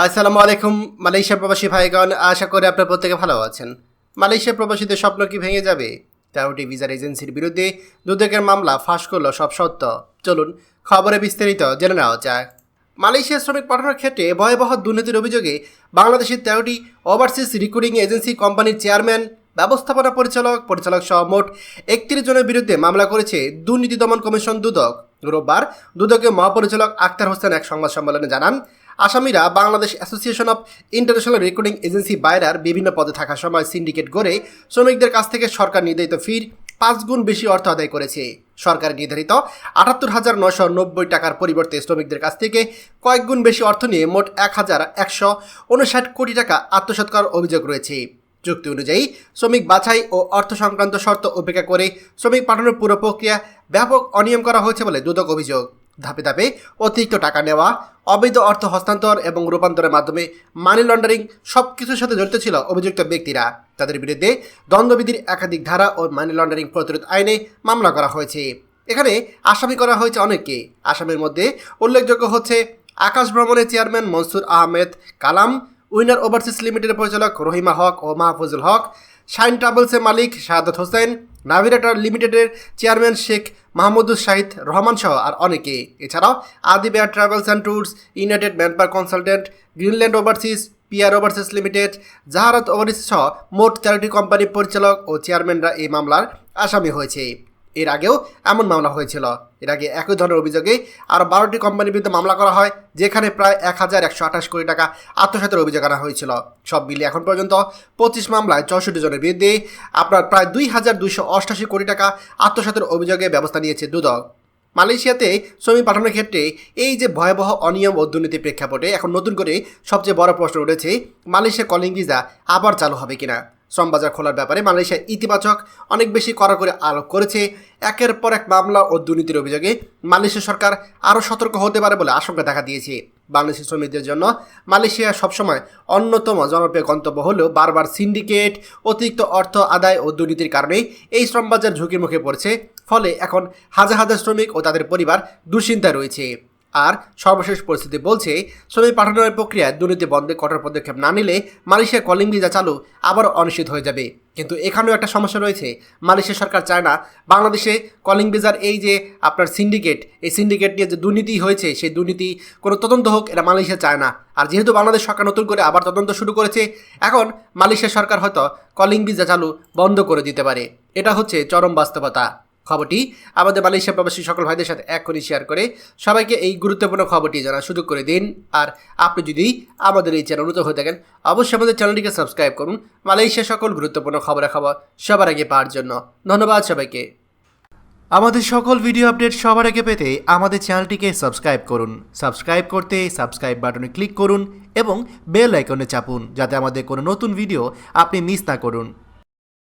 আসসালামু আলাইকুম মালয়েশিয়া প্রবাসী ভাইগণ, আশা করি আপনার প্রত্যেকে ভালো আছেন। মালয়েশিয়া প্রবাসীদের স্বপ্ন কি ভেঙে যাবে? 13টি ভিসার এজেন্সির বিরুদ্ধে দুদকের মামলা ফাঁস করলো সব সত্য। চলুন খবরে বিস্তারিত জেনে নেওয়া যাক। মালয়েশিয়া শ্রমিক পাঠানোর ক্ষেত্রে ভয়াবহ দুর্নীতির অভিযোগে বাংলাদেশের 13টি ওভারসিজ রিক্রুটিং এজেন্সি কোম্পানির চেয়ারম্যান, ব্যবস্থাপনা পরিচালক সহ মোট 31 জনের বিরুদ্ধে মামলা করেছে দুর্নীতি দমন কমিশন দুদক। রোববার দুদকের মহাপরিচালক আক্তার হোসেন এক সংবাদ সম্মেলনে জানান, আসামিরা Bangladesh association of international recruiting agency বাইরার বিভিন্ন পদে থাকার সময় সিন্ডিকেট গড়ে শ্রমিকদের কাছ থেকে সরকার নির্ধারিত ফির 5 গুণ বেশি অর্থ আদায় করেছে। সরকার নির্ধারিত 78,990 টাকার পরিবর্তে শ্রমিকদের কাছ থেকে কয়েক গুণ বেশি অর্থ নিয়ে মোট 1,159 কোটি টাকা আত্মসাৎ করার অভিযোগ রয়েছে। চুক্তি অনুযায়ী শ্রমিক বাছাই ও অর্থ সংক্রান্ত শর্ত উপেক্ষা করে শ্রমিক পাঠানোর পুরো প্রক্রিয়া ব্যাপক অনিয়ম করা হয়েছে বলে দুদক অভিযোগ। ধাপে ধাপে অতিরিক্ত টাকা নেওয়া, অবৈধ অর্থ হস্তান্তর এবং রূপান্তরের মাধ্যমে মানি লন্ডারিং সব কিছুর সাথে জড়িত ছিল অভিযুক্ত ব্যক্তিরা। তাদের বিরুদ্ধে দণ্ডবিধির একাধিক ধারা ও মানি লন্ডারিং প্রতিরোধ আইনে মামলা করা হয়েছে। এখানে আসামি করা হয়েছে অনেককে। আসামির মধ্যে উল্লেখযোগ্য হচ্ছে আকাশ ভ্রমণের chairman Monsur Ahmed Kalam, winner overseas লিমিটেডের পরিচালক রহিমা হক ও মাহফুজুল হক, শাইন ট্রাভেলসের মালিক শাহাদাত হোসেন, নাভিগেটর লিমিটেডের চেয়ারম্যান শেখ মাহমুদুল শাহিদ রহমান সহ আর অনেকে। এছাড়াও আদি বেয়ার travels and tours, united manpower consultant, Greenland overseas, PR overseas limited, Jaharat overseas সহ মোট 13টি কোম্পানির পরিচালক ও চেয়ারম্যানরা এই মামলার আসামি হয়েছে। এর আগেও এমন মামলা হয়েছিল। এর আগে একই ধরনের অভিযোগে আরও 12টি কোম্পানির বিরুদ্ধে মামলা করা হয়, যেখানে প্রায় 1,128 কোটি টাকা আত্মসাতের অভিযোগ আনা হয়েছিল। সব মিলিয়ে এখন পর্যন্ত 25 মামলায় 64 জনের বিরুদ্ধে প্রায় 2,288 কোটি টাকা আত্মসাতের অভিযোগে ব্যবস্থা নিয়েছে দুদক। মালয়েশিয়াতে শ্রমিক পাঠানোর ক্ষেত্রে এই যে ভয়াবহ অনিয়ম ও দুর্নীতির প্রেক্ষাপটে এখন নতুন করে সবচেয়ে বড় প্রশ্ন উঠেছে, মালয়েশিয়া কলিং ভিসা আবার চালু হবে কিনা। শ্রম বাজার খোলার ব্যাপারে মালয়েশিয়া ইতিবাচক অনেক বেশি কড়া করে আরোপ করেছে। একের পর এক মামলা ও দুর্নীতির অভিযোগে মালয়েশিয়া সরকার আরও সতর্ক হতে পারে বলে আশঙ্কা দেখা দিয়েছে। বাংলাদেশি শ্রমিকদের জন্য মালয়েশিয়া সবসময় অন্যতম জনপ্রিয় গন্তব্য হলেও বারবার সিন্ডিকেট, অতিরিক্ত অর্থ আদায় ও দুর্নীতির কারণে এই শ্রম বাজার ঝুঁকির মুখে পড়ছে। ফলে এখন হাজার হাজার শ্রমিক ও তাদের পরিবার দুশ্চিন্তায় রয়েছে। আর সর্বশেষ পরিস্থিতি বলছে, শ্রমিক পাঠানোর প্রক্রিয়ায় দুর্নীতি বন্ধে কঠোর পদক্ষেপ না নিলে মালয়েশিয়া কলিং ভিসা চালু আবারও অনিশ্চিত হয়ে যাবে। কিন্তু এখানেও একটা সমস্যা রয়েছে। মালয়েশিয়া সরকার চায় না বাংলাদেশে কলিং ভিসার এই যে আপনার সিন্ডিকেট, এই সিন্ডিকেট নিয়ে যে দুর্নীতি হয়েছে সেই দুর্নীতি কোনো তদন্ত হোক, এটা মালয়েশিয়া চায় না। আর যেহেতু বাংলাদেশ সরকার নতুন করে আবার তদন্ত শুরু করেছে, এখন মালয়েশিয়া সরকার হয়তো কলিং ভিসা চালু বন্ধ করে দিতে পারে। এটা হচ্ছে চরম বাস্তবতা। খবরটি আমাদের মালয়েশিয়া প্রবাসী সকল ভাইদের সাথে এখনই শেয়ার করে সবাইকে এই গুরুত্বপূর্ণ খবরটি জানার সুযোগ করে দিন। আর আপনি যদি আমাদের এই চ্যানেল নতুন হয়ে থাকেন, অবশ্যই আমাদের চ্যানেলটিকে সাবস্ক্রাইব করুন মালয়েশিয়া সকল গুরুত্বপূর্ণ খবরাখবর সবার আগে পাওয়ার জন্য। ধন্যবাদ সবাইকে। আমাদের সকল ভিডিও আপডেট সবার আগে পেতে আমাদের চ্যানেলটিকে সাবস্ক্রাইব করুন। সাবস্ক্রাইব করতে সাবস্ক্রাইব বাটনে ক্লিক করুন এবং বেল আইকনে চাপুন, যাতে আমাদের কোনো নতুন ভিডিও আপনি মিস না করুন।